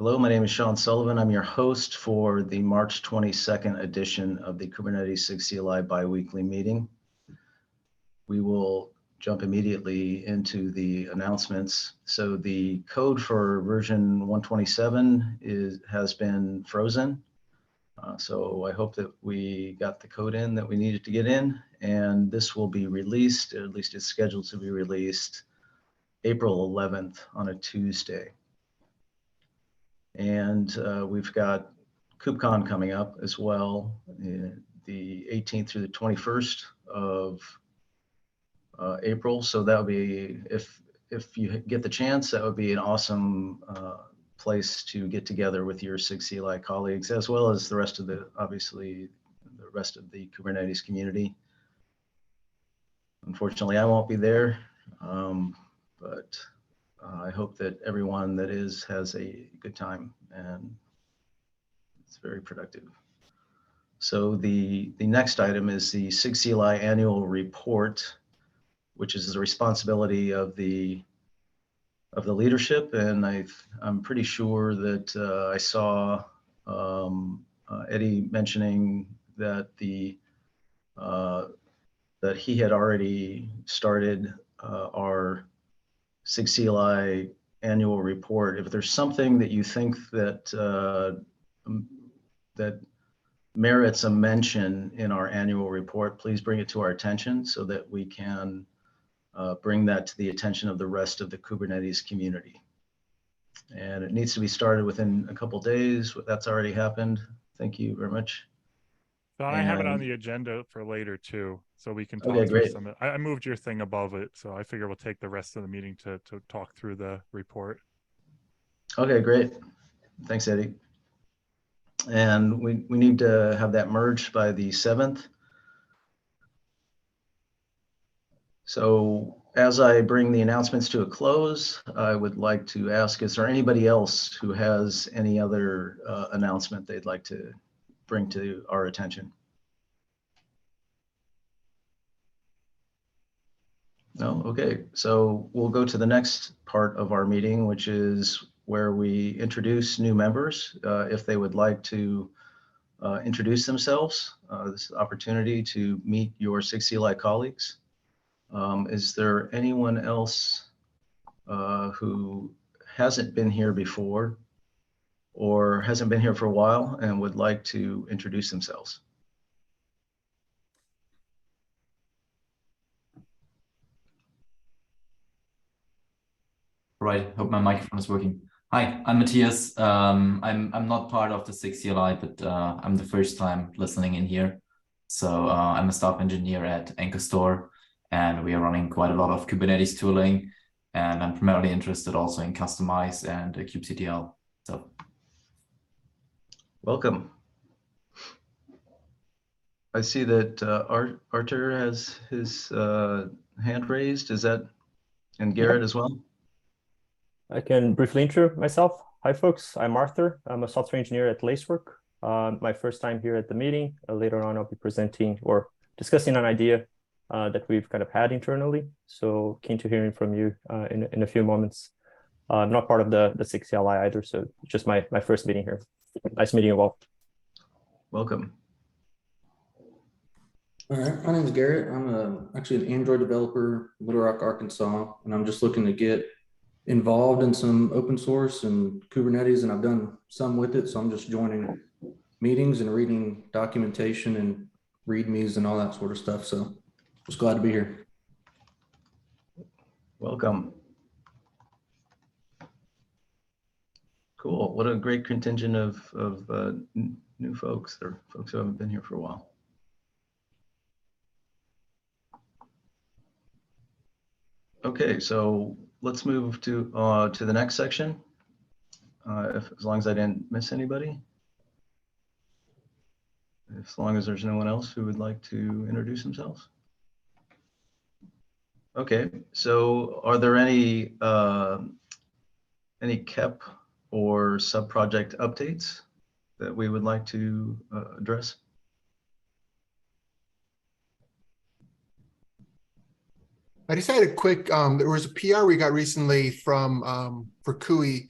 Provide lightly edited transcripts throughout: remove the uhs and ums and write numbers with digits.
Hello, my name is Sean Sullivan. I'm your host for the March 22nd edition of the Kubernetes SIG CLI bi-weekly meeting. We will jump immediately into the announcements. So the code for version 127 has been frozen. So I hope that we got the code in that we needed to get in, and this will be released, or at least it's scheduled to be released April 11th on a Tuesday. And we've got KubeCon coming up as well, the 18th through the 21st of April. So that would be, if you get the chance, that would be an awesome place to get together with your SIG CLI colleagues, as well as the rest of the, obviously, the rest of the Kubernetes community. Unfortunately, I won't be there, but I hope that everyone that has a good time, and it's very productive. So the next item is the SIG CLI annual report, which is the responsibility of the leadership. And I'm pretty sure that I saw Eddie mentioning that that he had already started our SIG CLI annual report. If there's something that you think that that merits a mention in our annual report, please bring it to our attention so that we can bring that to the attention of the rest of the Kubernetes community. And it needs to be started within a couple days. That's already happened. Thank you very much. Don, I have it on the agenda for later too, so we can talk through great. Some of it. I moved your thing above it, so I figure we'll take the rest of the meeting to talk through the report. Okay, great. Thanks, Eddie. And we need to have that merged by the 7th. So as I bring the announcements to a close, I would like to ask, is there anybody else who has any other announcement they'd like to bring to our attention? No? Okay, so we'll go to the next part of our meeting, which is where we introduce new members. If they would like to introduce themselves, this is an opportunity to meet your SIG CLI colleagues. Is there anyone else who hasn't been here before or hasn't been here for a while and would like to introduce themselves? Right, hope my microphone is working. Hi, I'm Matthias. I'm not part of the SIG CLI, but I'm the first time listening in here. So I'm a staff engineer at Anchor Store, and we are running quite a lot of Kubernetes tooling, and I'm primarily interested also in Kustomize and kubectl. So, welcome. I see that Artur has his hand raised. Is that, and Garrett as well? I can briefly intro myself. Hi, folks. I'm Arthur. I'm a software engineer at Lacework. My first time here at the meeting. Later on, I'll be presenting or discussing an idea that we've kind of had internally. So keen to hearing from you in a few moments. I'm not part of the SIG CLI either, so just my first meeting here. Nice meeting you all. Welcome. All right, my name is Garrett. I'm actually an Android developer in Little Rock, Arkansas, and I'm just looking to get involved in some open source and Kubernetes, and I've done some with it. So I'm just joining meetings and reading documentation and readmes and all that sort of stuff. So just glad to be here. Welcome. Cool. What a great contingent of new folks, or folks who haven't been here for a while. Okay, so let's move to the next section, as long as I didn't miss anybody. As long as there's no one else who would like to introduce themselves. Okay, so are there any KEP or sub-project updates that we would like to address? I just had a quick, there was a PR we got recently from for KUI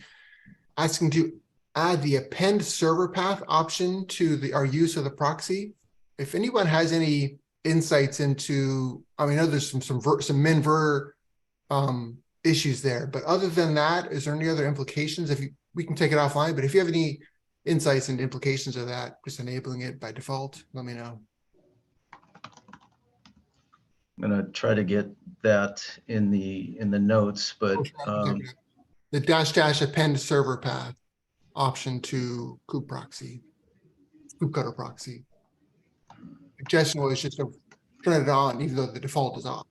asking to add the append server path option to our use of the proxy. If anyone has any insights into, I mean, I know there's some min-ver issues there, but other than that, is there any other implications? We can take it offline, but if you have any insights and implications of that, just enabling it by default, let me know. I'm gonna try to get that in the notes, but The -- append server path option to kubectl proxy. Suggestion was just to turn it on, even though the default is off.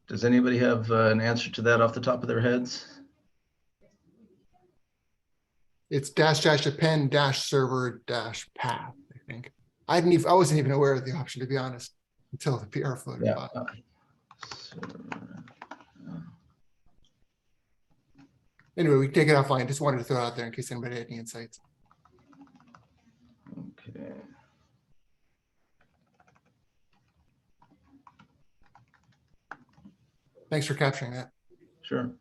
Does anybody have an answer to that off the top of their heads? It's -- append -server -path, I think. I wasn't even aware of the option, to be honest, until the PR floated Yeah. by. Anyway, we can take it offline. Just wanted to throw it out there in case anybody had any insights. Okay. Thanks for capturing that. Sure.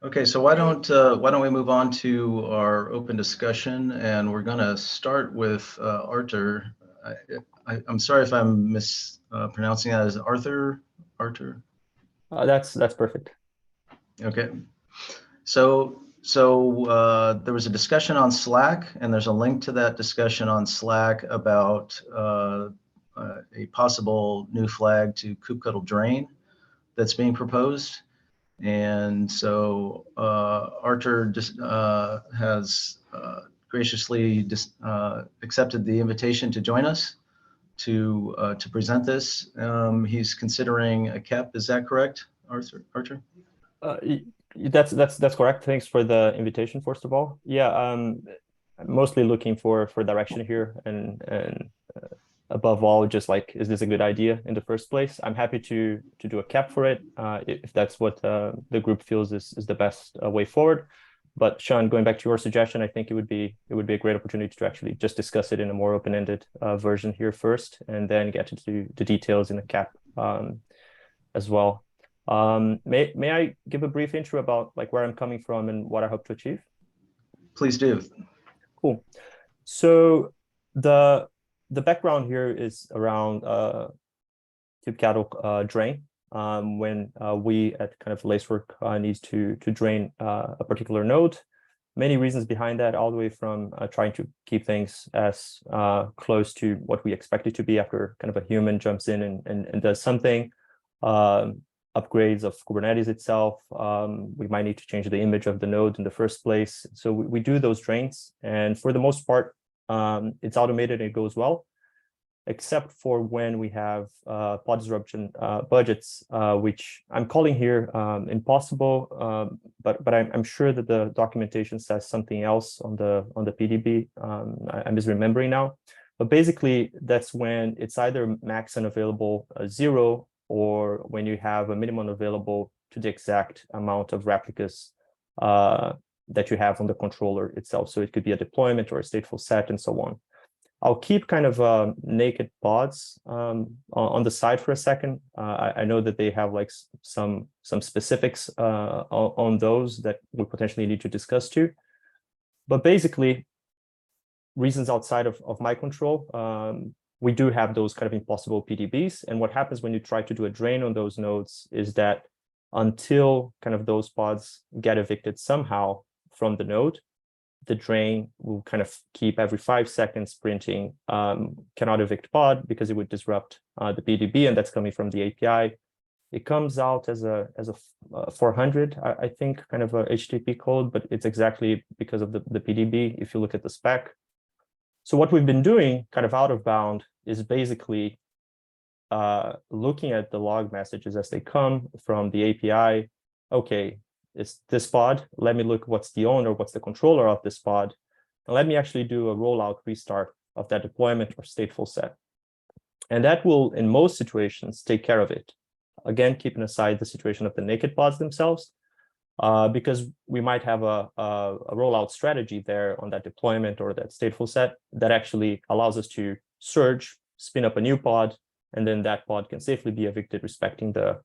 Okay, so why don't we move on to our open discussion, and we're going to start with Arthur. I'm sorry if I'm mispronouncing that. Is it Arthur? Arthur? That's perfect. Okay. So there was a discussion on Slack, and there's a link to that discussion on Slack about a possible new flag to kubectl drain that's being proposed. And so Arthur just has graciously accepted the invitation to join us to present this. He's considering a KEP. Is that correct, Arthur? That's correct. Thanks for the invitation, first of all. Yeah, I'm mostly looking for direction here, and above all, just like, is this a good idea in the first place? I'm happy to do a KEP for it if that's what the group feels is the best way forward. But Sean, going back to your suggestion, I think it would be a great opportunity to actually just discuss it in a more open-ended version here first, and then get into the details in the KEP as well. May I give a brief intro about like where I'm coming from and what I hope to achieve? Please do. Cool. So the background here is around kubectl drain. When we at kind of Lacework needs to drain a particular node. Many reasons behind that, all the way from trying to keep things as close to what we expect it to be after kind of a human jumps in and does something. Upgrades of Kubernetes itself. We might need to change the image of the node in the first place. So we do those drains, and for the most part, it's automated and it goes well, except for when we have pod disruption budgets, which I'm calling here impossible, but I'm sure that the documentation says something else on the PDB. I'm misremembering now, but basically that's when it's either max unavailable 0, or when you have a minimum available to the exact amount of replicas that you have on the controller itself. So it could be a deployment or a stateful set and so on. I'll keep kind of naked pods on the side for a second. I know that they have like some specifics on those that we potentially need to discuss too. But basically, reasons outside of my control, we do have those kind of impossible PDBs. And what happens when you try to do a drain on those nodes is that until kind of those pods get evicted somehow from the node, the drain will kind of keep every 5 seconds printing cannot evict pod, because it would disrupt the PDB, and that's coming from the API. It comes out as a 400, I think, kind of a HTTP code, but it's exactly because of the PDB if you look at the spec. So what we've been doing kind of out of bound is basically looking at the log messages as they come from the API. Okay, it's this pod. Let me look what's the owner, what's the controller of this pod. And let me actually do a rollout restart of that deployment or stateful set. And that will, in most situations, take care of it. Again, keeping aside the situation of the naked pods themselves, because we might have a rollout strategy there on that deployment or that stateful set that actually allows us to surge, spin up a new pod, and then that pod can safely be evicted respecting the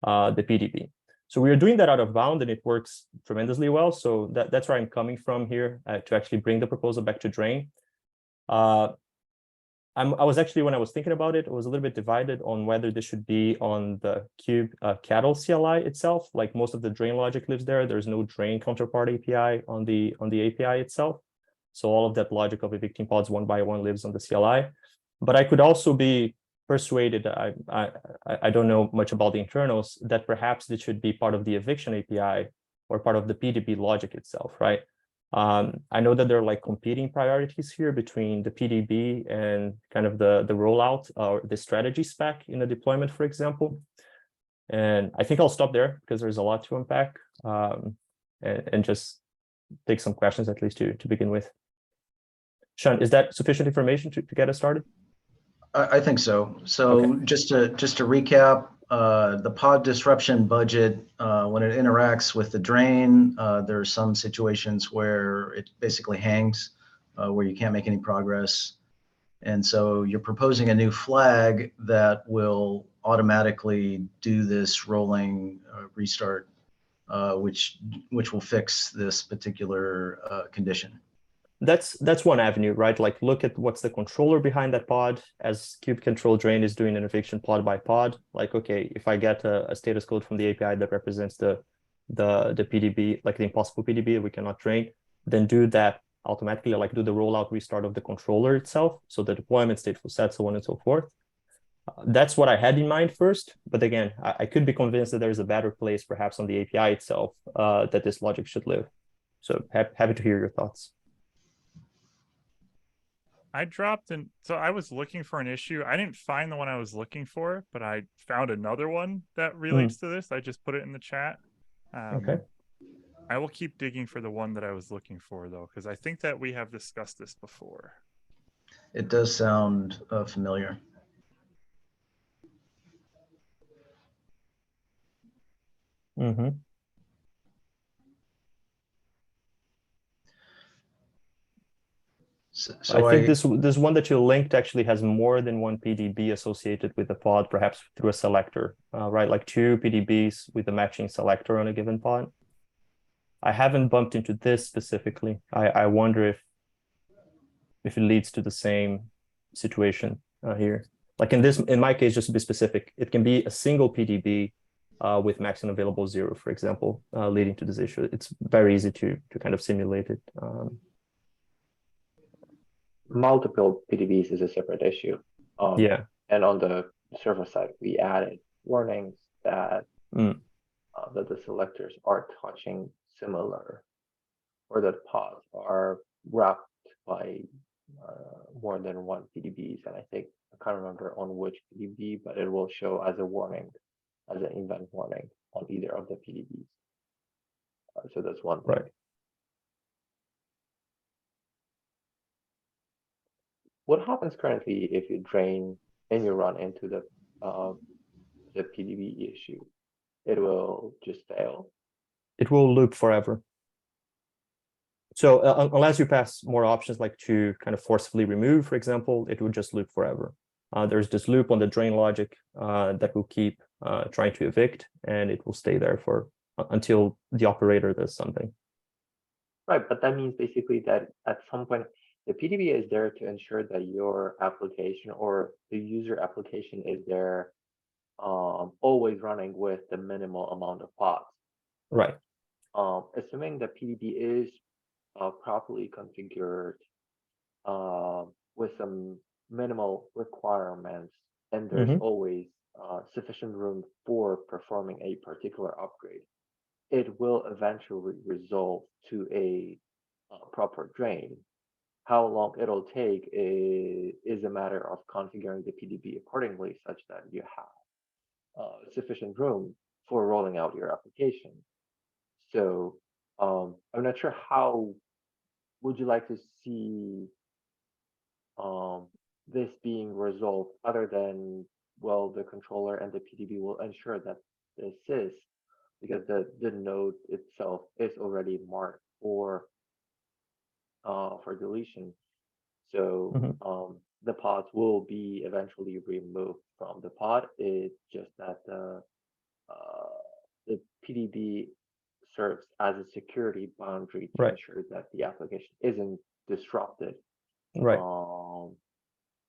PDB. So we are doing that out of bound, and it works tremendously well. So that's where I'm coming from here to actually bring the proposal back to Drain. I was actually, when I was thinking about it, I was a little bit divided on whether this should be on the Kube cattle CLI itself. Like most of the Drain logic lives there. There's no Drain counterpart API on the API itself. So all of that logic of evicting pods one by one lives on the CLI. But I could also be persuaded, I don't know much about the internals, that perhaps this should be part of the eviction API or part of the PDB logic itself, right? I know that there are like competing priorities here between the PDB and kind of the rollout or the strategy spec in a deployment, for example. And I think I'll stop there because there's a lot to unpack, and just take some questions at least to begin with. Sean, is that sufficient information to get us started? I think so. So Okay. just to recap, the pod disruption budget, when it interacts with the drain, there are some situations where it basically hangs, where you can't make any progress. And so you're proposing a new flag that will automatically do this rolling restart, which will fix this particular condition. That's one avenue, right? Like look at what's the controller behind that pod as kube control drain is doing an eviction pod by pod. Like, okay, if I get a status code from the API that represents the PDB, like the impossible PDB we cannot drain, then do that automatically, like do the rollout restart of the controller itself. So the deployment stateful set, so on and so forth. That's what I had in mind first. But again, I could be convinced that there's a better place perhaps on the API itself that this logic should live. So happy to hear your thoughts. I dropped in, so I was looking for an issue. I didn't find the one I was looking for, but I found another one that relates to this. I just put it in the chat. Okay. I will keep digging for the one that I was looking for, though, because I think that we have discussed this before. It does sound familiar. Mm-hmm. So I think this one that you linked actually has more than one PDB associated with the pod, perhaps through a selector, right? Like two PDBs with a matching selector on a given pod. I haven't bumped into this specifically. I wonder if it leads to the same situation here. Like in my case, just to be specific, it can be a single PDB with maximum available 0, for example, leading to this issue. It's very easy to kind of simulate it. Multiple PDBs is a separate issue. Yeah. And on the server side, we added warnings that that the selectors are touching similar, or that pods are wrapped by more than one PDBs. And I think I can't remember on which PDB, but it will show as a warning, as an event warning on either of the PDBs. So that's one thing. Right. What happens currently if you drain and you run into the PDB issue? It will just fail. It will loop forever. So unless you pass more options, like to kind of forcefully remove, for example, it will just loop forever. There's this loop on the drain logic that will keep trying to evict, and it will stay there for until the operator does something. Right, but that means basically that at some point, the PDB is there to ensure that your application or the user application is there always running with the minimal amount of pods. Right. Assuming the PDB is properly configured with some minimal requirements, and there's always sufficient room for performing a particular upgrade, it will eventually resolve to a proper drain. How long it'll take is a matter of configuring the PDB accordingly, such that you have sufficient room for rolling out your application. So I'm not sure how would you like to see this being resolved, other than, well, the controller and the PDB will ensure that this is, because the node itself is already marked for deletion. So the pods will be eventually removed from the pod. It's just that the PDB serves as a security boundary to Right. ensure that the application isn't disrupted Right.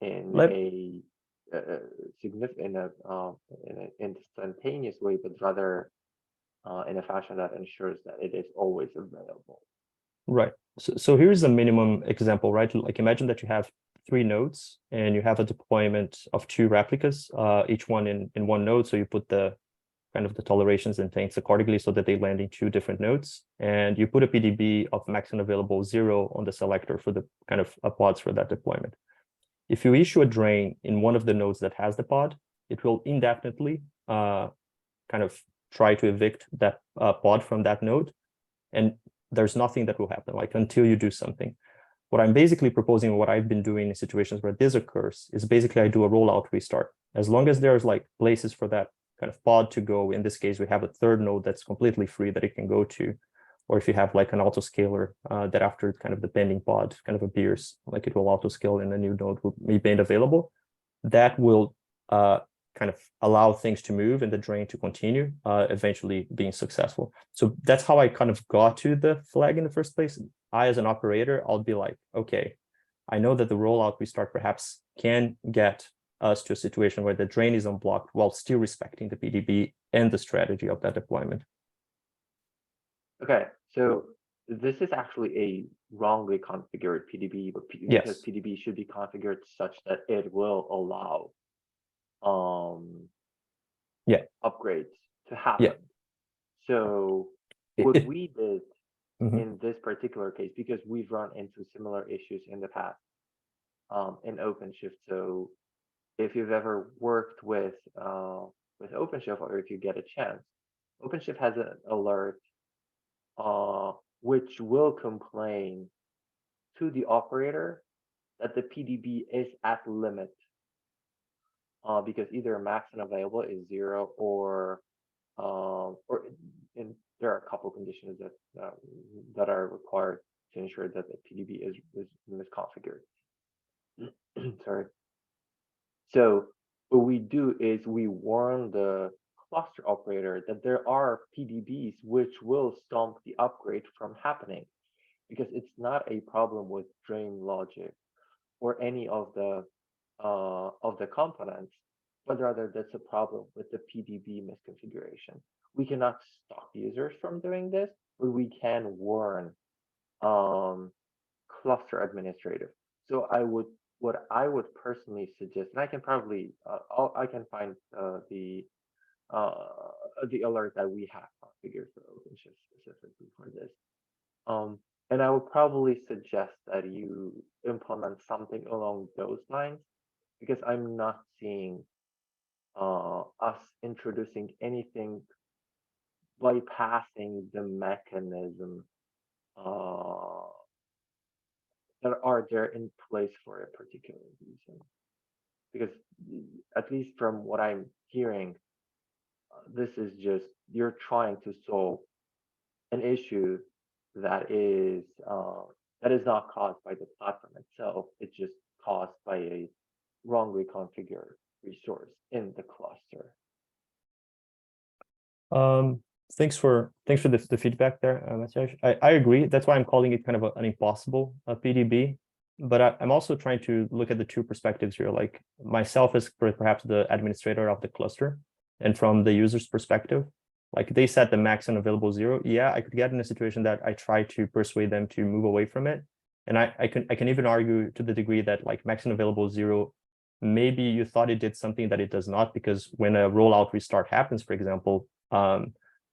in Let- a significant in an instantaneous way, but rather in a fashion that ensures that it is always available. Right. So here's a minimum example, right? Like imagine that you have 3 nodes and you have a deployment of 2 replicas, each one in one node. So you put the kind of the tolerations and things accordingly so that they land in 2 different nodes. And you put a PDB of maximum available 0 on the selector for the kind of pods for that deployment. If you issue a drain in one of the nodes that has the pod, it will indefinitely kind of try to evict that pod from that node. And there's nothing that will happen, like until you do something. What I'm basically proposing, what I've been doing in situations where this occurs, is basically I do a rollout restart. As long as there's like places for that kind of pod to go, in this case, we have a 3rd node that's completely free that it can go to. Or if you have like an autoscaler that after kind of the pending pod kind of appears, like it will autoscale and a new node will be made available, that will kind of allow things to move and the drain to continue, eventually being successful. So that's how I kind of got to the flag in the first place. I, as an operator, I'll be like, okay, I know that the rollout restart perhaps can get us to a situation where the drain is unblocked while still respecting the PDB and the strategy of that deployment. Okay, so this is actually a wrongly configured PDB, but Yes. because PDB should be configured such that it will allow upgrades to happen. So what we did in this particular case, because we've run into similar issues in the past in OpenShift. So if you've ever worked with OpenShift, or if you get a chance, OpenShift has an alert which will complain to the operator that the PDB is at limit, because either max and available is 0, or there are a couple conditions that are required to ensure that the PDB is misconfigured. Sorry. So what we do is we warn the cluster operator that there are PDBs which will stop the upgrade from happening, because it's not a problem with drain logic or any of the components, but rather that's a problem with the PDB misconfiguration. We cannot stop users from doing this, but we can warn cluster administrator. So what I would personally suggest, and I can probably I can find the alert that we have configured for OpenShift specifically for this. And I would probably suggest that you implement something along those lines, because I'm not seeing us introducing anything bypassing the mechanism that are there in place for a particular reason. Because at least from what I'm hearing, this is just, you're trying to solve an issue that is not caused by the platform itself. It's just caused by a wrongly configured resource in the cluster. Thanks for the feedback there, Matthias. I agree. That's why I'm calling it kind of an impossible PDB. But I'm also trying to look at the 2 perspectives here, like myself as perhaps the administrator of the cluster, and from the user's perspective. Like they set the max and available 0. Yeah, I could get in a situation that I try to persuade them to move away from it. And I can even argue to the degree that like max and available 0, maybe you thought it did something that it does not, because when a rollout restart happens, for example,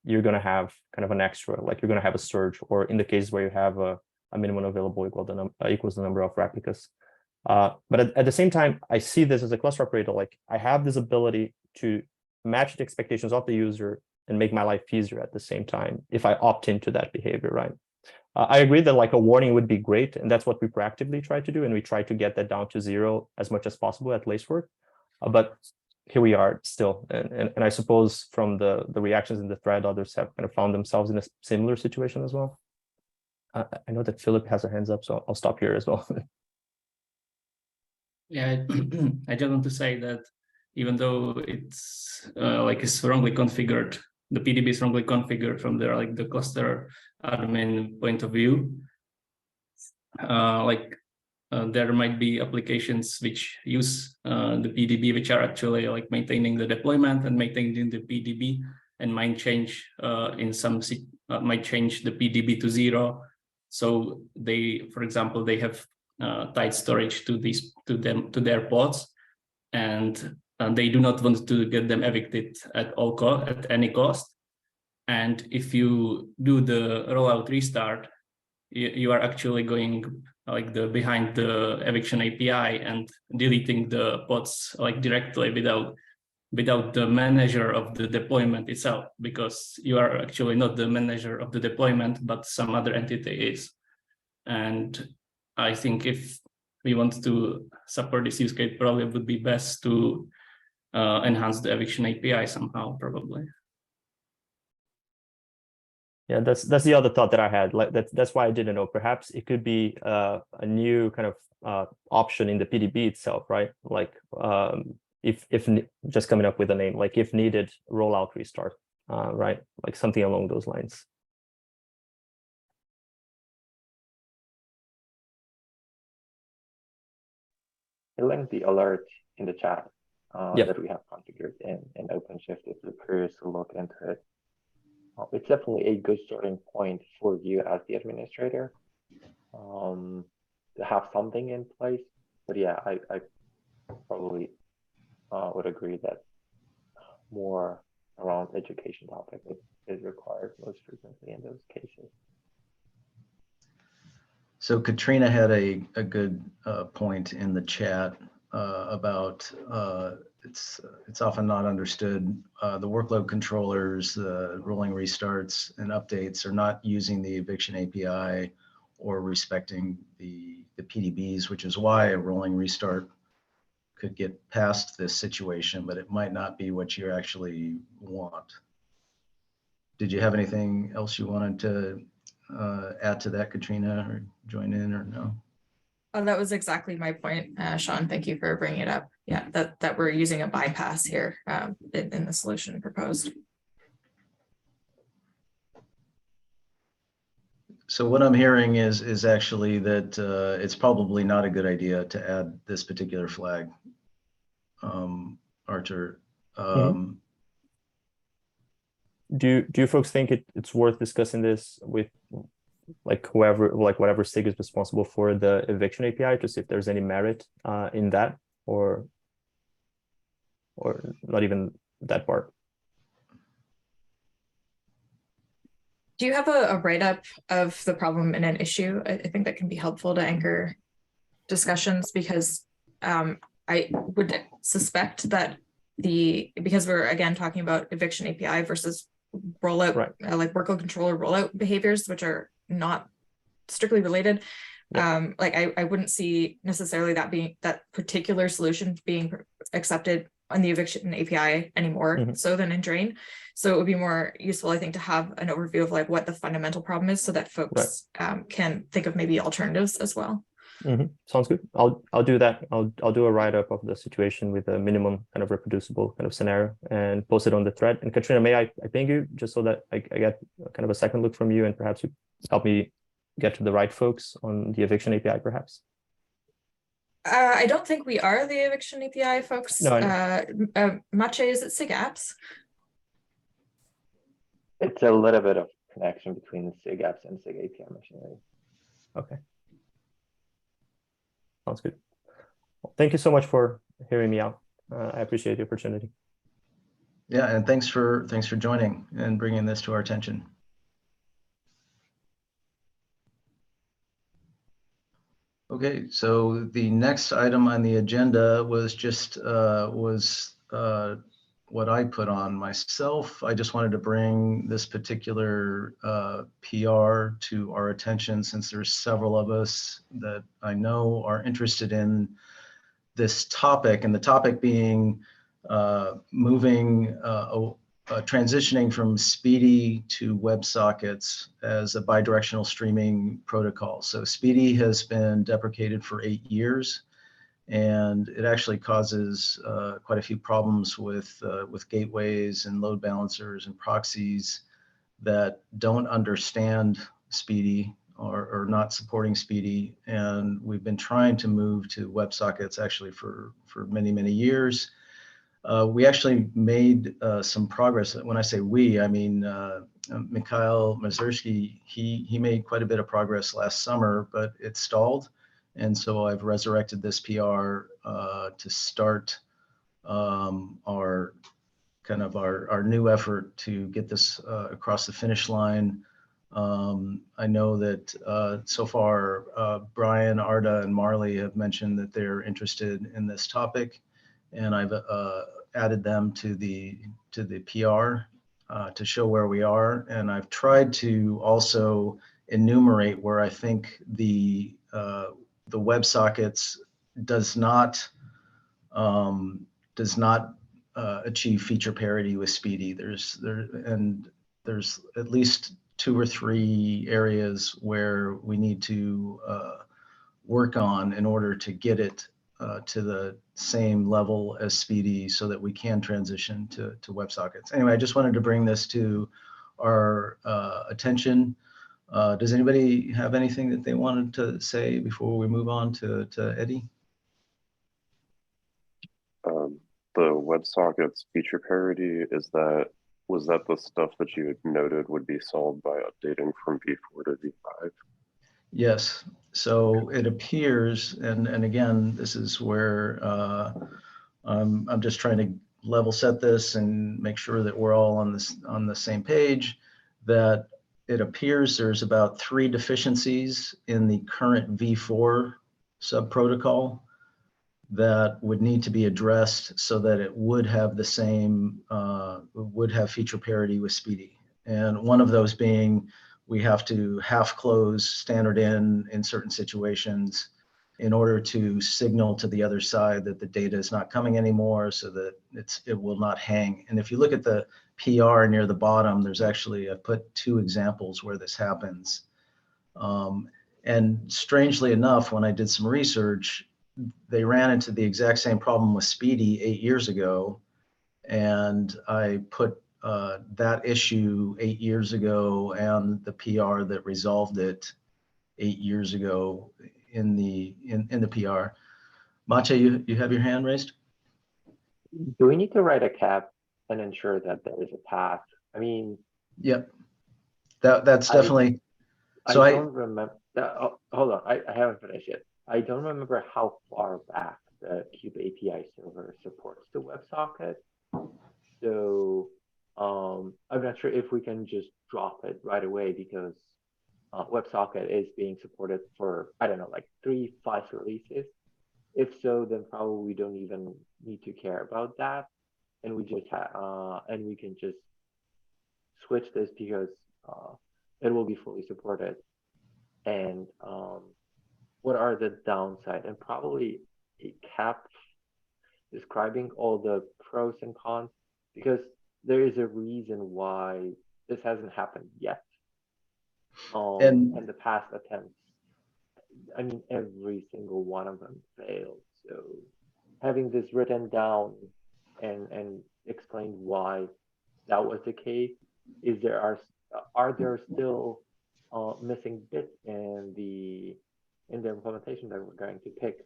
you're going to have kind of an extra, like you're going to have a surge, or in the case where you have a minimum available equals the number of replicas. But at the same time, I see this as a cluster operator, like I have this ability to match the expectations of the user and make my life easier at the same time if I opt into that behavior, right? I agree that like a warning would be great, and that's what we proactively try to do, and we try to get that down to 0 as much as possible at Lacework. But here we are still, and I suppose from the reactions in the thread, others have kind of found themselves in a similar situation as well. I know that Philip has a hands up, so I'll stop here as well. Yeah, I just want to say that even though it's it's wrongly configured, the PDB is wrongly configured from the cluster admin point of view. There might be applications which use the PDB, which are actually maintaining the deployment and maintaining the PDB, and might change might change the PDB to 0. So they, for example, they have tied storage to their pods, and they do not want to get them evicted at any cost. And if you do the rollout restart, you are actually going behind the eviction API and deleting the pods directly without the manager of the deployment itself, because you are actually not the manager of the deployment, but some other entity is. And I think if we want to support this use case, probably it would be best to enhance the eviction API somehow, probably. Yeah, that's the other thought that I had. That's why I didn't know. Perhaps it could be a new kind of option in the PDB itself, right? If just coming up with a name, like if needed, rollout restart, right? Like something along those lines. I linked the alert in the chat Yep. that we have configured in OpenShift if you're curious to look into it. It's definitely a good starting point for you as the administrator to have something in place. But yeah, I probably would agree that more around education topic is required most frequently in those cases. So Katrina had a good point in the chat about it's often not understood. The workload controllers, the rolling restarts and updates are not using the eviction API or respecting the PDBs, which is why a rolling restart could get past this situation, but it might not be what you actually want. Did you have anything else you wanted to add to that, Katrina, or join in, or no? Oh, that was exactly my point, Sean. Thank you for bringing it up. Yeah, that we're using a bypass here in the solution proposed. So what I'm hearing is actually that it's probably not a good idea to add this particular flag, Archer. Do you folks think it's worth discussing this with whatever SIG is responsible for the eviction API, to see if there's any merit in that, or not even that part? Do you have a write-up of the problem and an issue? I think that can be helpful to anchor discussions, because I would suspect that because we're again talking about eviction API versus rollout, right, workload controller rollout behaviors, which are not strictly related. Yeah. I wouldn't see necessarily that particular solution being accepted on the eviction API anymore, so than in Drain. So it would be more useful, I think, to have an overview of what the fundamental problem is, so that folks can think of maybe alternatives as well. Sounds good. I'll do that. I'll do a write-up of the situation with a minimum kind of reproducible kind of scenario and post it on the thread. And Katrina, may I ping you just so that I get kind of a second look from you, and perhaps you help me get to the right folks on the eviction API, perhaps? I don't think we are the eviction API folks. No, Maciej, is it SIG apps? It's a little bit of connection between SIG apps and SIG API machinery. Okay. Sounds good. Well, thank you so much for hearing me out. I appreciate the opportunity. Yeah, and thanks for joining and bringing this to our attention. Okay, so the next item on the agenda was just what I put on myself. I just wanted to bring this particular PR to our attention, since there's several of us that I know are interested in this topic, and the topic being transitioning from Speedy to WebSockets as a bidirectional streaming protocol. So Speedy has been deprecated for 8 years, and it actually causes quite a few problems with gateways and load balancers and proxies that don't understand Speedy or not supporting Speedy. And we've been trying to move to WebSockets actually for many, many years. We actually made some progress. When I say we, I mean Mikhail Mazursky. He made quite a bit of progress last summer, but it stalled. And so I've resurrected this PR to start our new effort to get this across the finish line. I know that so far Brian, Arda, and Marley have mentioned that they're interested in this topic, and I've added them to the PR to show where we are. And I've tried to also enumerate where I think the WebSockets does not achieve feature parity with Speedy. There's at least 2 or 3 areas where we need to work on in order to get it to the same level as Speedy so that we can transition to WebSockets. Anyway, I just wanted to bring this to our attention. Does anybody have anything that they wanted to say before we move on to Eddie? The WebSockets feature parity, was that the stuff that you had noted would be solved by updating from v4 to v5? Yes. So it appears, and again, this is where I'm just trying to level set this and make sure that we're all on the same page, that it appears there's about 3 deficiencies in the current v4 subprotocol that would need to be addressed so that it would have the same, would have feature parity with Speedy. And one of those being, we have to half close standard in certain situations in order to signal to the other side that the data is not coming anymore, so that it will not hang. And if you look at the PR near the bottom, there's actually, I put 2 examples where this happens. And strangely enough, when I did some research, they ran into the exact same problem with Speedy 8 years ago. And I put that issue 8 years ago and the PR that resolved it 8 years ago in the PR. Mache, you have your hand raised? Do we need to write a cap and ensure that there is a path? I mean, yep. That's definitely. I don't remember. Hold on, I haven't finished yet. I don't remember how far back the Kube API server supports the WebSocket. So I'm not sure if we can just drop it right away, because WebSocket is being supported for, I don't know, like 3-5 releases. If so, then probably we don't even need to care about that, and we just and we can just switch this because it will be fully supported. And what are the downside? And probably a cap describing all the pros and cons, because there is a reason why this hasn't happened yet. And the past attempts, I mean, every single one of them failed. So having this written down and explain why that was the case, are there still missing bits in the implementation that we're going to pick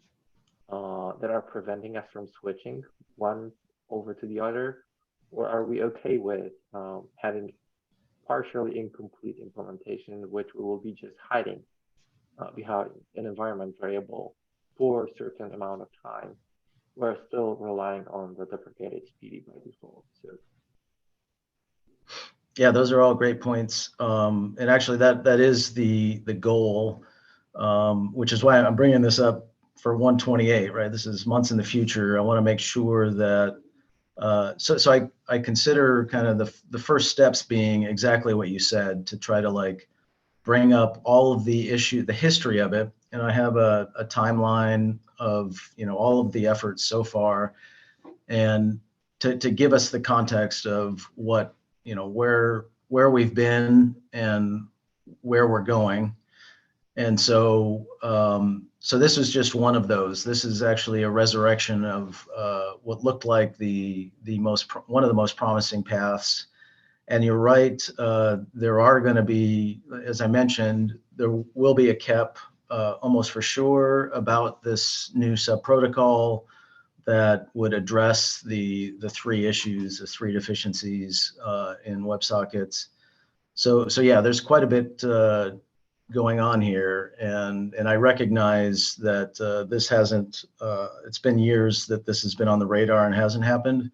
that are preventing us from switching one over to the other? Or are we okay with having partially incomplete implementation, which we will be just hiding behind an environment variable for a certain amount of time? We're still relying on the deprecated Speedy by default. So yeah, those are all great points. And actually that is the goal, which is why I'm bringing this up for 128, right? This is months in the future. I want to make sure that, so I consider kind of the first steps being exactly what you said, to try to like bring up all of the the history of it. And I have a timeline of, all of the efforts so far, and to give us the context of what, where we've been and where we're going. And so, so this was just one of those. This is actually a resurrection of what looked like one of the most promising paths. And you're right, there are going to be, as I mentioned, there will be a KEP almost for sure about this new sub-protocol that would address the three issues, the three deficiencies in WebSockets. So yeah, there's quite a bit going on here, and I recognize that this hasn't. It's been years that this has been on the radar and hasn't happened.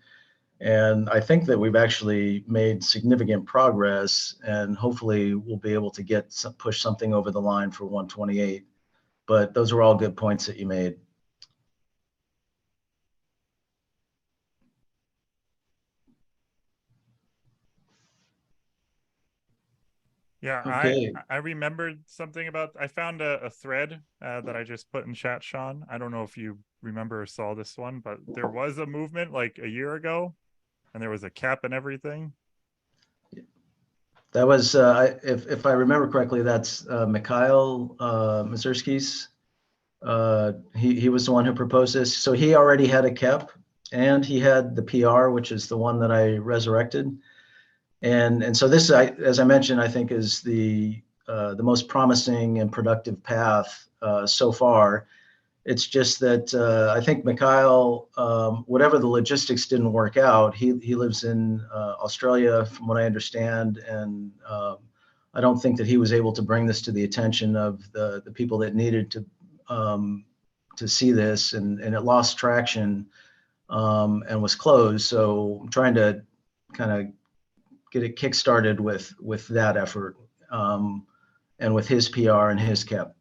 And I think that we've actually made significant progress, and hopefully we'll be able to push something over the line for 128. But those are all good points that you made. Yeah, Okay. I remembered something about, I found a thread that I just put in chat, Sean. I don't know if you remember or saw this one, but there was a movement like a year ago, and there was a KEP and everything. That was, if I remember correctly, that's Mikhail Mazurski's. He was the one who proposed this. So he already had a KEP, and he had the PR, which is the one that I resurrected. And so this, as I mentioned, I think is the most promising and productive path so far. It's just that I think Mikhail, whatever the logistics didn't work out, he lives in Australia, from what I understand, and I don't think that he was able to bring this to the attention of the people that needed to see this, and it lost traction and was closed. So I'm trying to kind of get it kickstarted with that effort and with his PR and his KEP.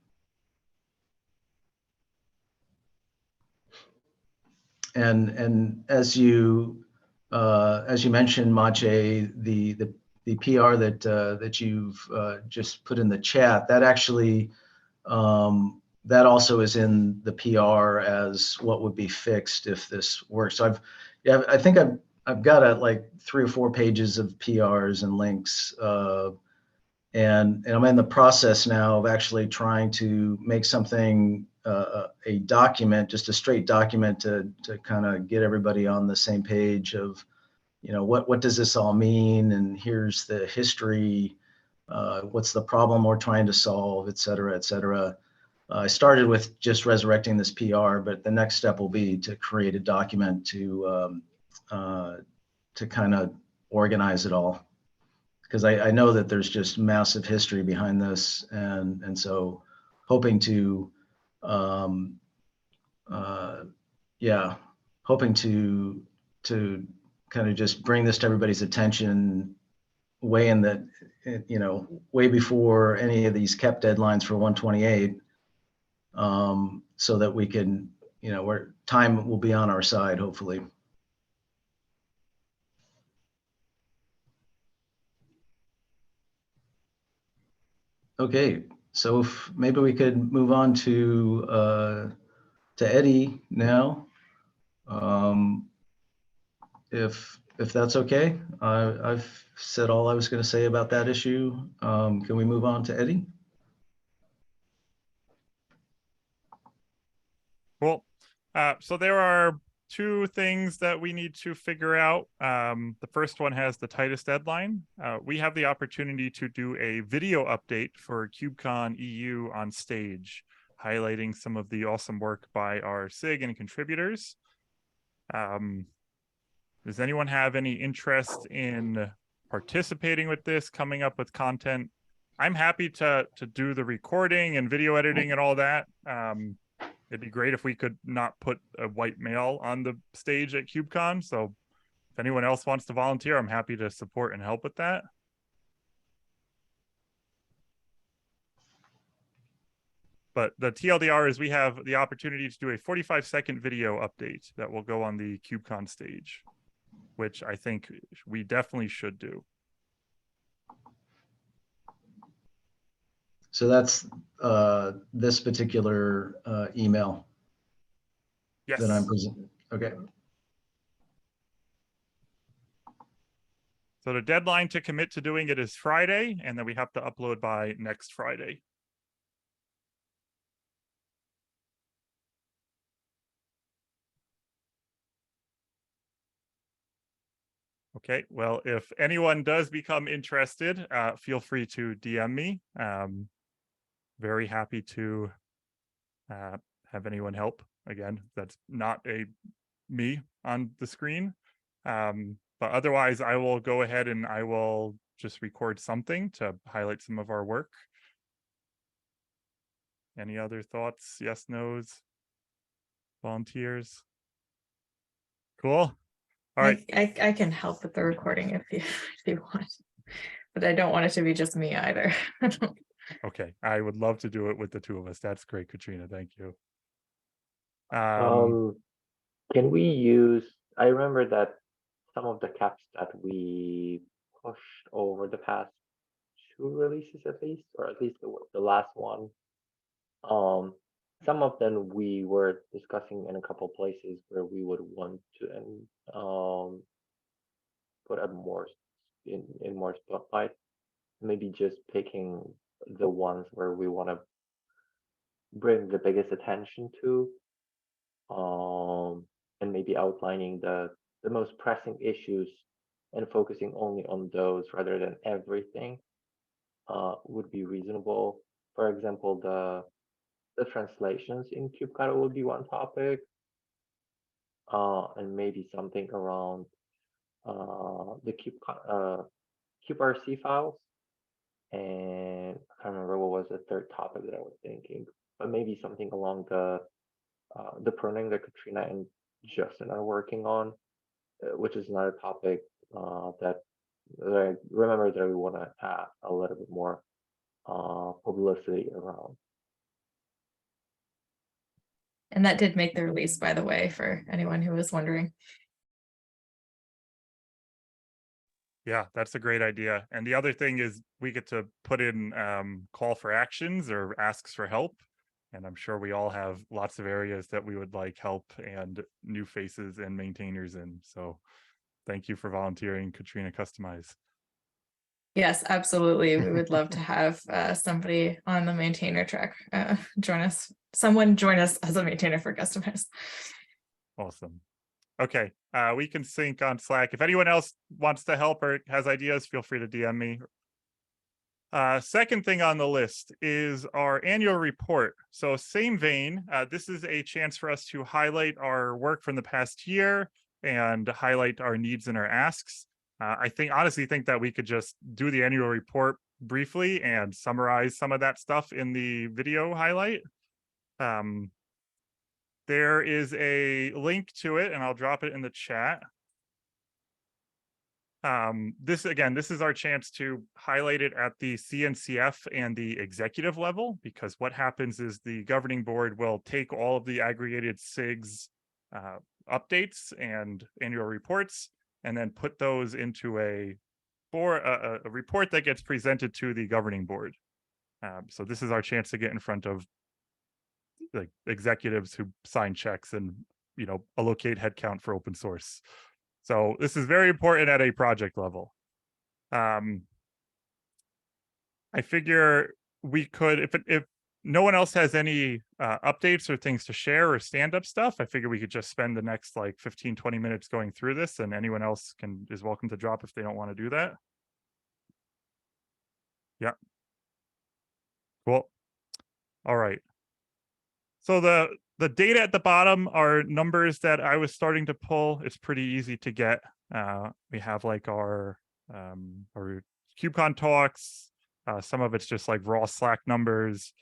And as you mentioned, Mache, the PR that you've just put in the chat, that actually that also is in the PR as what would be fixed if this works. So I think I've got like 3 or 4 pages of PRs and links, and I'm in the process now of actually trying to make something a document, just a straight document to kind of get everybody on the same page of, what does this all mean, and here's the history, what's the problem we're trying to solve, et cetera, et cetera. I started with just resurrecting this PR, but the next step will be to create a document to kind of organize it all, because I know that there's just massive history behind this, and so hoping to hoping to kind of just bring this to everybody's attention way before any of these KEP deadlines for 128, so that we can, where time will be on our side, hopefully. Okay, so if maybe we could move on to Eddie now, if that's okay. I've said all I was going to say about that issue. Can we move on to Eddie? Cool. So there are 2 things that we need to figure out. The first one has the tightest deadline. We have the opportunity to do a video update for KubeCon EU on stage, highlighting some of the awesome work by our SIG and contributors. Does anyone have any interest in participating with this, coming up with content? I'm happy to do the recording and video editing and all that. It'd be great if we could not put a white male on the stage at KubeCon. So if anyone else wants to volunteer, I'm happy to support and help with that. But the TLDR is we have the opportunity to do a 45-second video update that will go on the KubeCon stage, which I think we definitely should do. So that's this particular email. Yes. That I'm presenting. Okay. So the deadline to commit to doing it is Friday, and then we have to upload by next Friday. Okay, well, if anyone does become interested, feel free to DM me. Very happy to have anyone help. Again, that's not me on the screen. But otherwise, I will go ahead and I will just record something to highlight some of our work. Any other thoughts? Yes, no's? Volunteers? Cool. All right. I can help with the recording if you want, but I don't want it to be just me either. Okay, I would love to do it with the two of us. That's great, Katrina. Thank you. Can we use? I remember that some of the caps that we pushed over the past 2 releases at least, or at least the last one. Some of them we were discussing in a couple places where we would want to put a more in more spotlight. Maybe just picking the ones where we want to bring the biggest attention to, and maybe outlining the most pressing issues and focusing only on those rather than everything would be reasonable. For example, the translations in kubectl would be one topic, and maybe something around the kuberc files. And I can't remember what was the third topic that I was thinking, but maybe something along the pruning that Katrina and Justin are working on, which is another topic that I remember that we want to have a little bit more publicity around. And that did make the release, by the way, for anyone who was wondering. Yeah, that's a great idea. And the other thing is we get to put in call for actions or asks for help. And I'm sure we all have lots of areas that we would like help and new faces and maintainers in. So thank you for volunteering, Katrina Customize. Yes, absolutely. We would love to have somebody on the maintainer track join us. Someone join us as a maintainer for Customize. Awesome. Okay, we can sync on Slack. If anyone else wants to help or has ideas, feel free to DM me. Second thing on the list is our annual report. So same vein, this is a chance for us to highlight our work from the past year and highlight our needs and our asks. I honestly think that we could just do the annual report briefly and summarize some of that stuff in the video highlight. There is a link to it, and I'll drop it in the chat. This is our chance to highlight it at the CNCF and the executive level, because what happens is the governing board will take all of the aggregated SIGs updates and annual reports, and then put those into a report that gets presented to the governing board. So this is our chance to get in front of the executives who sign checks and allocate headcount for open source. So this is very important at a project level. I figure we could, if no one else has any updates or things to share or stand-up stuff, I figure we could just spend the next like 15-20 minutes going through this, and anyone else is welcome to drop if they don't want to do that. Yeah. Cool. All right. So the data at the bottom are numbers that I was starting to pull. It's pretty easy to get. We have like our KubeCon talks. Some of it's just like raw Slack numbers.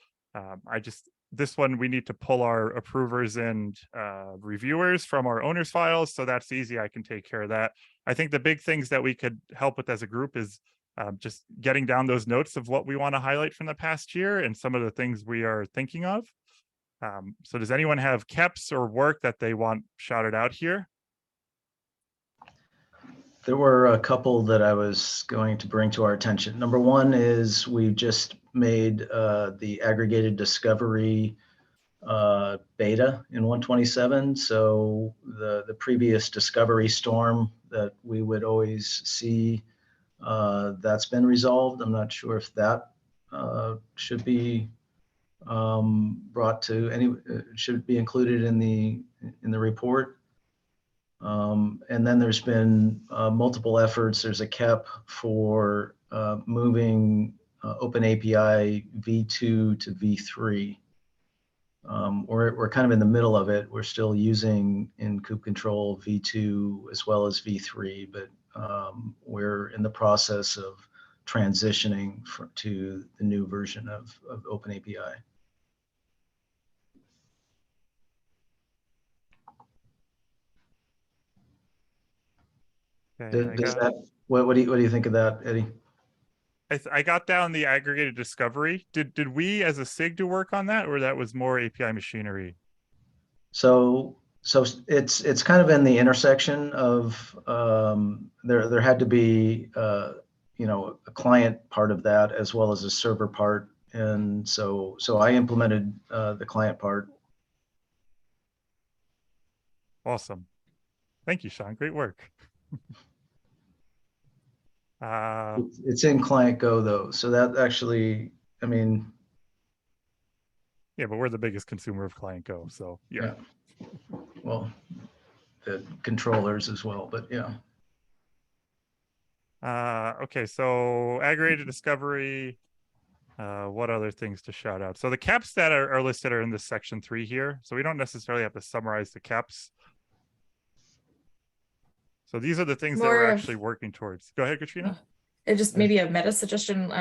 This one, we need to pull our approvers and reviewers from our owners files. So that's easy. I can take care of that. I think the big things that we could help with as a group is just getting down those notes of what we want to highlight from the past year and some of the things we are thinking of. So does anyone have KEPs or work that they want shouted out here? There were a couple that I was going to bring to our attention. Number one is we just made the aggregated discovery beta in 127. So the previous discovery storm that we would always see, that's been resolved. I'm not sure if that should be brought to should be included in the report. And then there's been multiple efforts. There's a KEP for moving OpenAPI v2 to v3. We're kind of in the middle of it. We're still using in kube control v2 as well as v3, but we're in the process of transitioning to the new version of OpenAPI. Okay, What do you think of that, Eddie? I got down the aggregated discovery. Did we as a SIG do work on that, or that was more API machinery? So it's kind of in the intersection of there had to be you know, a client part of that as well as a server part, and so I implemented the client part. Awesome, thank you, Sean. Great work. It's in client Go though, so that actually, I mean, yeah, but we're the biggest consumer of client Go, so yeah. Well, the controllers as well, but yeah. Okay, so aggregated discovery. What other things to shout out? So the caps that are listed are in this section 3 here, so we don't necessarily have to summarize the caps. So these are the things that we're actually working towards. Go ahead, Katrina. It just maybe a meta suggestion.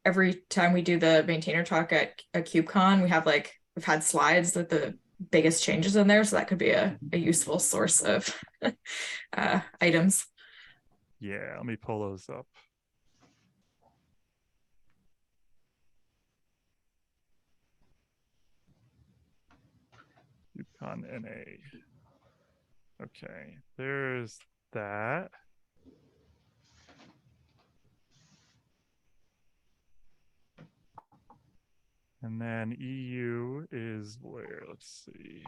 Every time we do the maintainer talk at KubeCon, we've had slides with the biggest changes in there, so that could be a useful source of items. Yeah, let me pull those up. KubeCon NA. Okay, there's that. And then EU is where? Let's see.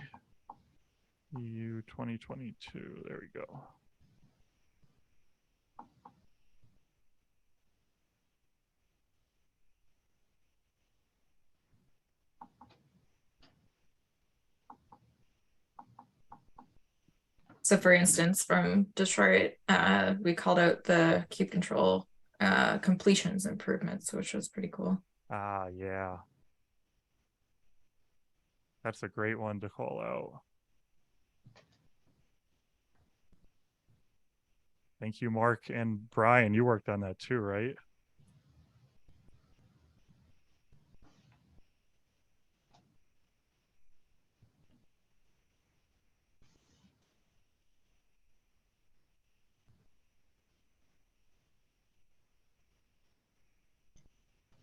EU 2022. There we go. So for instance, from Detroit, we called out the kube control completions improvements, which was pretty cool. Yeah. That's a great one to call out. Thank you, Mark and Brian. You worked on that too, right?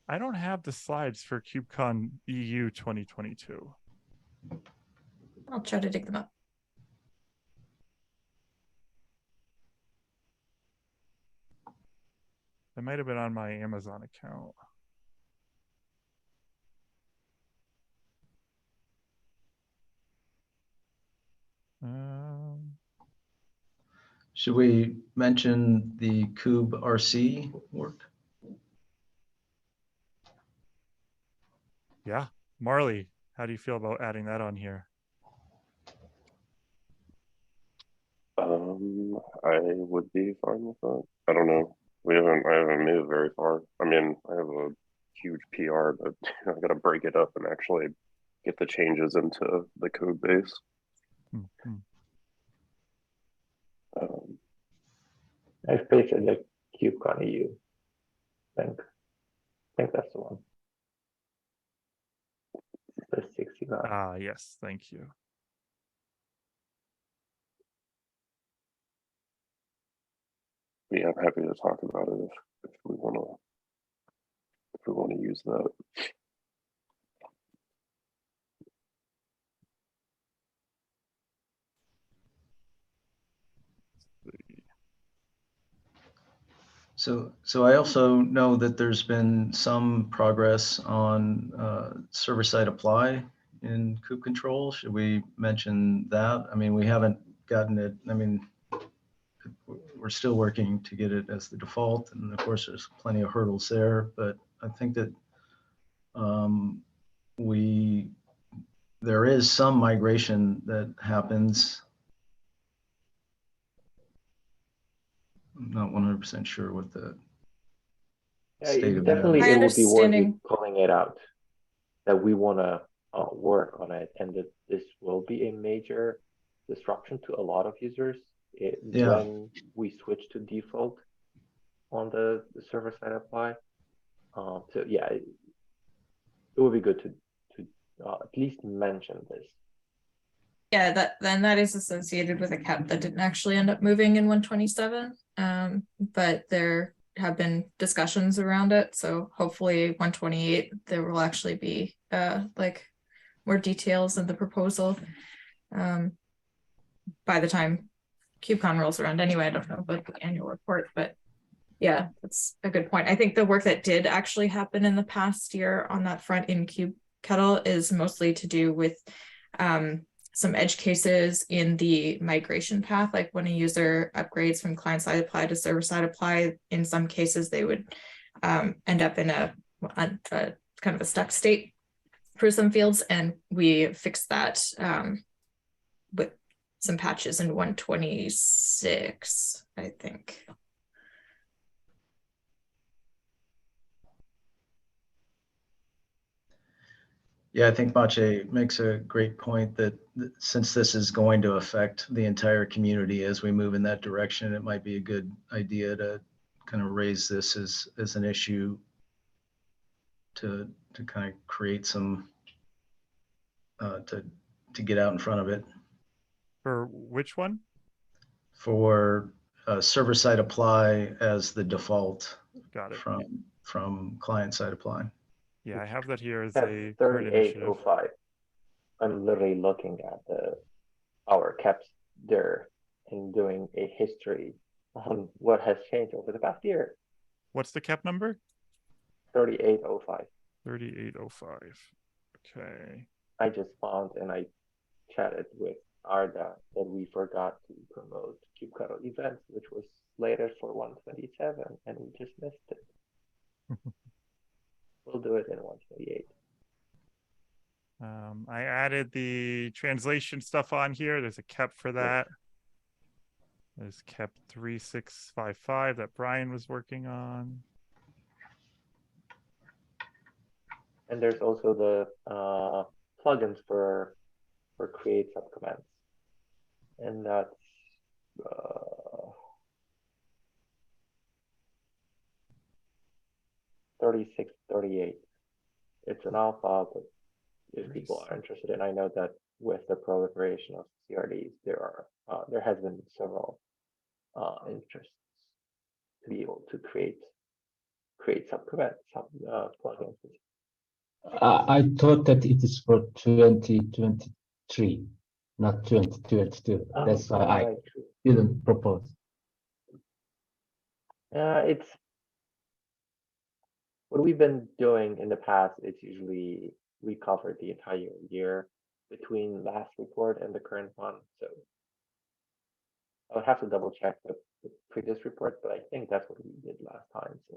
I don't have the slides for KubeCon EU 2022. I'll try to dig them up. They might have been on my Amazon account. Should we mention the Kube RC work? Yeah, Marley, how do you feel about adding that on here? I would be fine with that. I don't know. I haven't moved very far. I mean, I have a huge PR, but I got to break it up and actually get the changes into the code base. Mm-hmm. I've pasted the KubeCon EU. I think that's the one. The 69. Yes, thank you. Yeah, I'm happy to talk about it if we want to use that. So I also know that there's been some progress on server-side apply in kube control. Should we mention that? I mean, we haven't gotten it. I mean, we're still working to get it as the default, and of course, there's plenty of hurdles there. But I think that there is some migration that happens. I'm not 100% sure what the Yeah, state of definitely that My it would be worthy understanding- calling it out that we want to work on it, and that this will be a major disruption to a lot of users when we switch to default on the server-side apply. So yeah, it would be good to at least mention this. Yeah, that is associated with a cap that didn't actually end up moving in 127. But there have been discussions around it. So hopefully 128, there will actually be like more details in the proposal by the time KubeCon rolls around. Anyway, I don't know about the annual report, but yeah, that's a good point. I think the work that did actually happen in the past year on that front in kubectl is mostly to do with some edge cases in the migration path, like when a user upgrades from client-side apply to server-side apply. In some cases, they would end up in a kind of a stuck state for some fields, and we fixed that with some patches in 126, I think. Yeah, I think Maciej makes a great point that since this is going to affect the entire community as we move in that direction, it might be a good idea to kind of raise this as an issue to kind of create some to get out in front of it. For which one? For server-side apply as the default. Got it. From client-side apply. Yeah, I have that here as Cap a current initiative. 3805. I'm literally looking at our caps there and doing a history on what has changed over the past year. What's the cap number? 3805. 3805. Okay. I just found, and I chatted with Arda, that we forgot to promote kubectl events, which was slated for 127, and we just missed it. We'll do it in 128. I added the translation stuff on here. There's a cap for that. There's cap 3655 that Brian was working on. And there's also the plugins for create subcommands, and that's 3638. It's an alpha, but if people are interested, and I know that with the proliferation of CRDs, there has been several interests to be able to create subcommands, plugins. I thought that it is for 2023, not 2022. That's why I didn't propose. It's what we've been doing in the past. It's usually we covered the entire year between last report and the current one. So I would have to double check the previous report, but I think that's what we did last time. So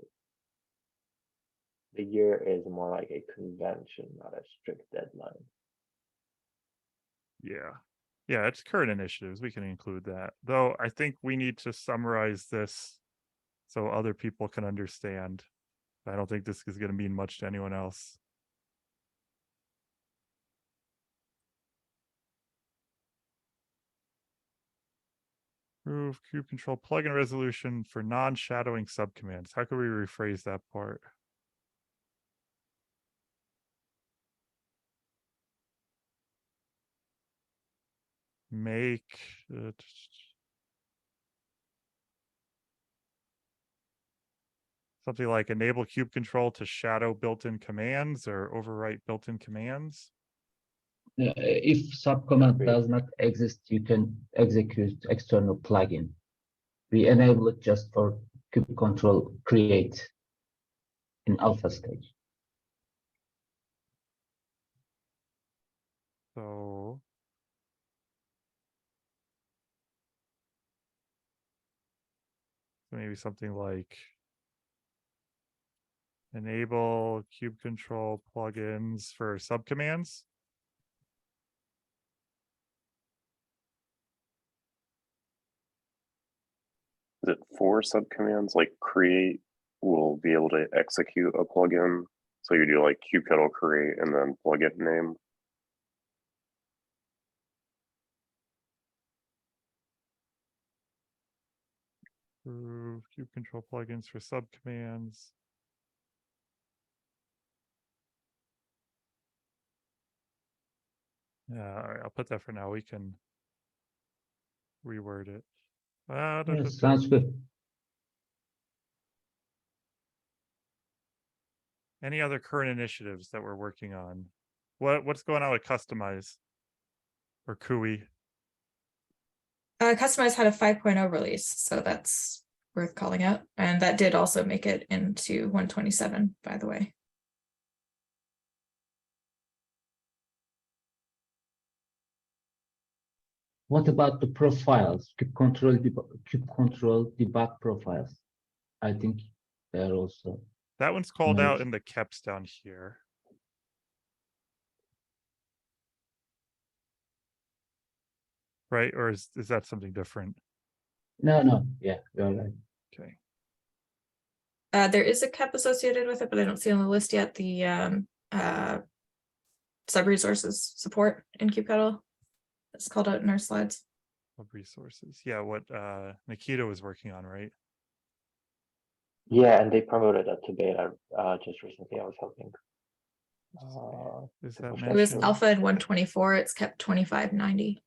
the year is more like a convention, not a strict deadline. Yeah. Yeah, it's current initiatives. We can include that. Though I think we need to summarize this so other people can understand. I don't think this is going to mean much to anyone else. Improve kube control plugin resolution for non-shadowing subcommands. How could we rephrase that part? Make something like enable kube control to shadow built-in commands or overwrite built-in commands. If subcommand does not exist, you can execute external plugin. We enable it just for kube control create in alpha stage. So maybe something like enable kube control plugins for subcommands. Is it 4 subcommands? Like create will be able to execute a plugin. So you do like kubectl create and then plugin name. Kube control plugins for subcommands. Yeah, all right, I'll put that for now. We can reword it. Sounds good. Any other current initiatives that we're working on? What's going on with Customize or CUI? Customize had a 5.0 release, so that's worth calling out. And that did also make it into 127, by the way. What about the profiles? Kube control debug profiles. I think they're also. That one's called out Nice. in the keps down here. Right? Or is that something different? No. Yeah, you're right. Okay. There is a KEP associated with it, but I don't see on the list yet the sub-resources support in kubectl. It's called out in our slides. Of resources. Yeah, what Nikita was working on, right? Yeah, and they promoted it to beta just recently. I was helping. Is to that push It was mentioned? alpha in 124. It's kept 2590.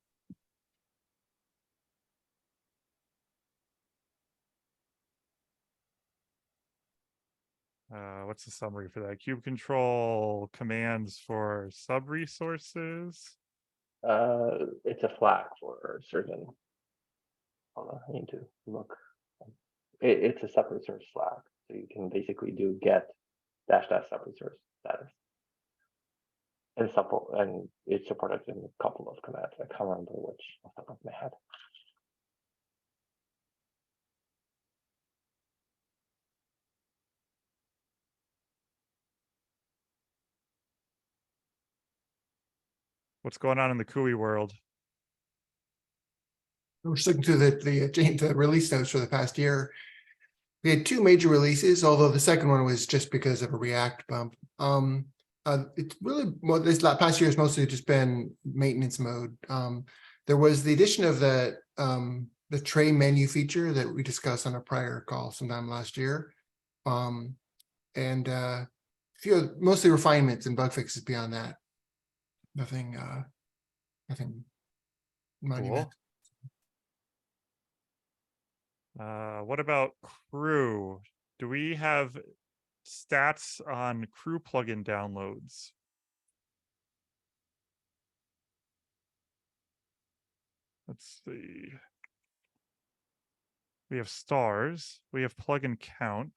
What's the summary for that? Kube control commands for sub resources. It's a flag for certain. Hold on, I need to look. It's a sub-resource flag, so you can basically do get -- sub-resource status, and it's supported in a couple of commands. I can't remember which off the top of my head. What's going on in the CUI world? We're sticking to the release notes for the past year. We had 2 major releases, although the second one was just because of a React bump. It's really, well, this past year has mostly just been maintenance mode. There was the addition of the tray menu feature that we discussed on a prior call sometime last year. And mostly refinements and bug fixes beyond that. Nothing monumental. What about crew? Do we have stats on crew plugin downloads? Let's see. We have stars. We have plugin count.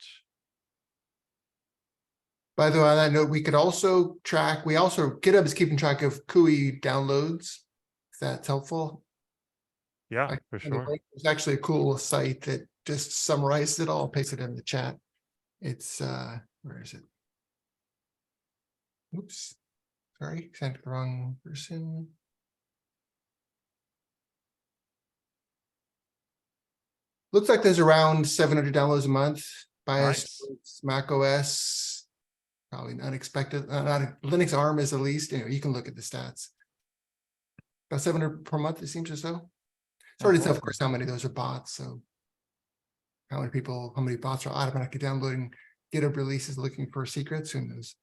By the way, on that note, we could also track, GitHub is keeping track of CUI downloads, if that's helpful. Yeah, for sure. There's actually a cool site that just summarized it all, pasted it in the chat. It's, where is it? Oops, sorry, sent the wrong person. Looks like there's around 700 downloads a month. Bias, Nice. Mac OS, probably unexpected. Not Linux ARM is the least. Anyway, you can look at the stats. About 700 per month, it seems or so. It's hard to tell, of course, how many of those are bots. So how many bots are automatically downloading GitHub releases looking for secrets? Who knows?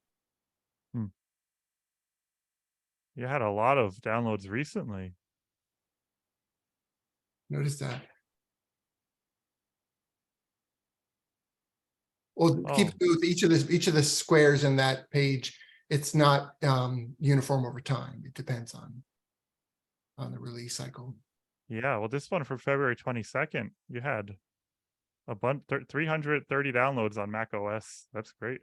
You had a lot of downloads recently. Notice that. Well, keep with each of the squares in that page. It's not uniform over time. It depends on the release cycle. Yeah, well, this one for February 22nd, you had a bunch, 330 downloads on Mac OS. That's great.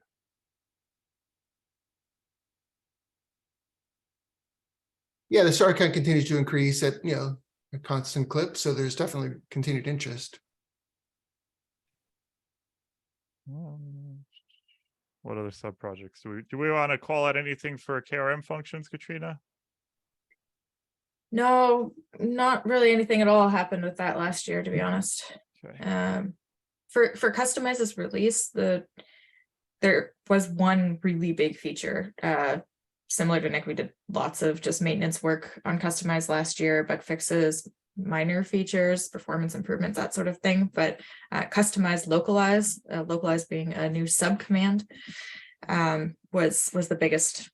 Yeah, the star count continues to increase at a constant clip, so there's definitely continued interest. What other sub projects do we want to call out anything for KRM functions, Katrina? No, not really anything at all happened with that last year, to be honest. Okay. For Customize this release, there was one really big feature. Similar to Nick, we did lots of just maintenance work on Customize last year, bug fixes, minor features, performance improvements, that sort of thing. But Customize localize, localize being a new subcommand, was the biggest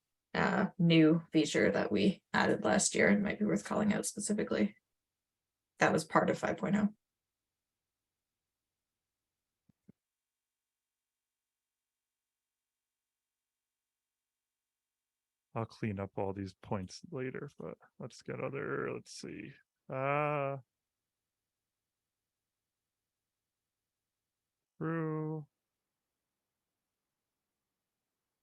new feature that we added last year, and might be worth calling out specifically. That was part of 5.0. I'll clean up all these points later, but let's see. Through.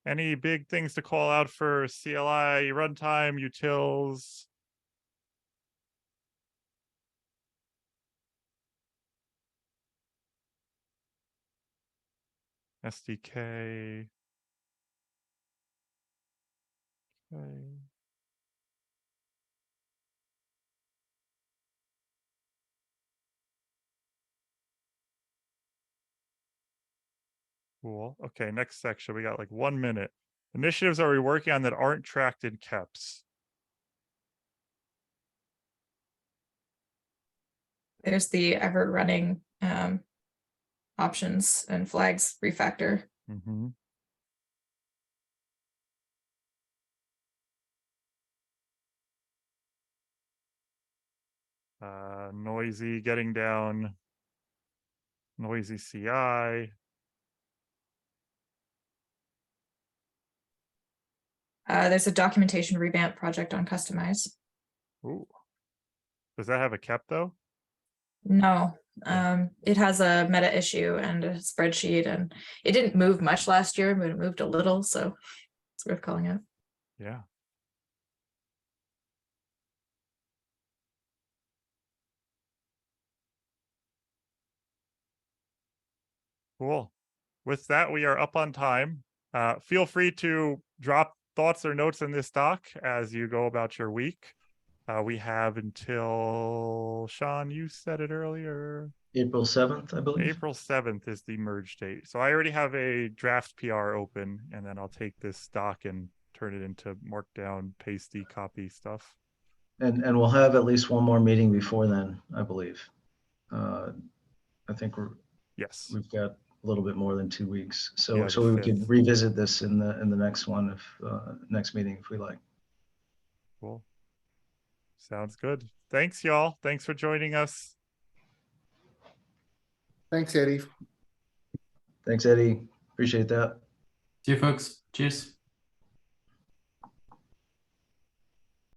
Any big things to call out for CLI runtime, utils? SDK. Okay. Cool. Okay, next section. We got like 1 minute. Initiatives are we working on that aren't tracked in KEPs? There's the ever running options and flags refactor. Mm-hmm. Noisy getting down. Noisy CI. There's a documentation revamp project on Customize. Ooh. Does that have a KEP though? No, it has a meta issue and a spreadsheet, and it didn't move much last year, but it moved a little, so it's worth calling out. Yeah. Cool. With that, we are up on time. Feel free to drop thoughts or notes in this doc as you go about your week. We have until, Sean, you said it earlier. April 7th, I believe. April 7th is the merge date. So I already have a draft PR open, and then I'll take this doc and turn it into markdown, pasty copy stuff. And we'll have at least one more meeting before then, I believe. I think we've got a little bit more than 2 weeks. So Yeah, so we could revisit this in the next one, if next meeting, if we like. Cool. Sounds good. Thanks, y'all. Thanks for joining us. Thanks, Eddie. Thanks, Eddie. Appreciate that. See you, folks. Cheers.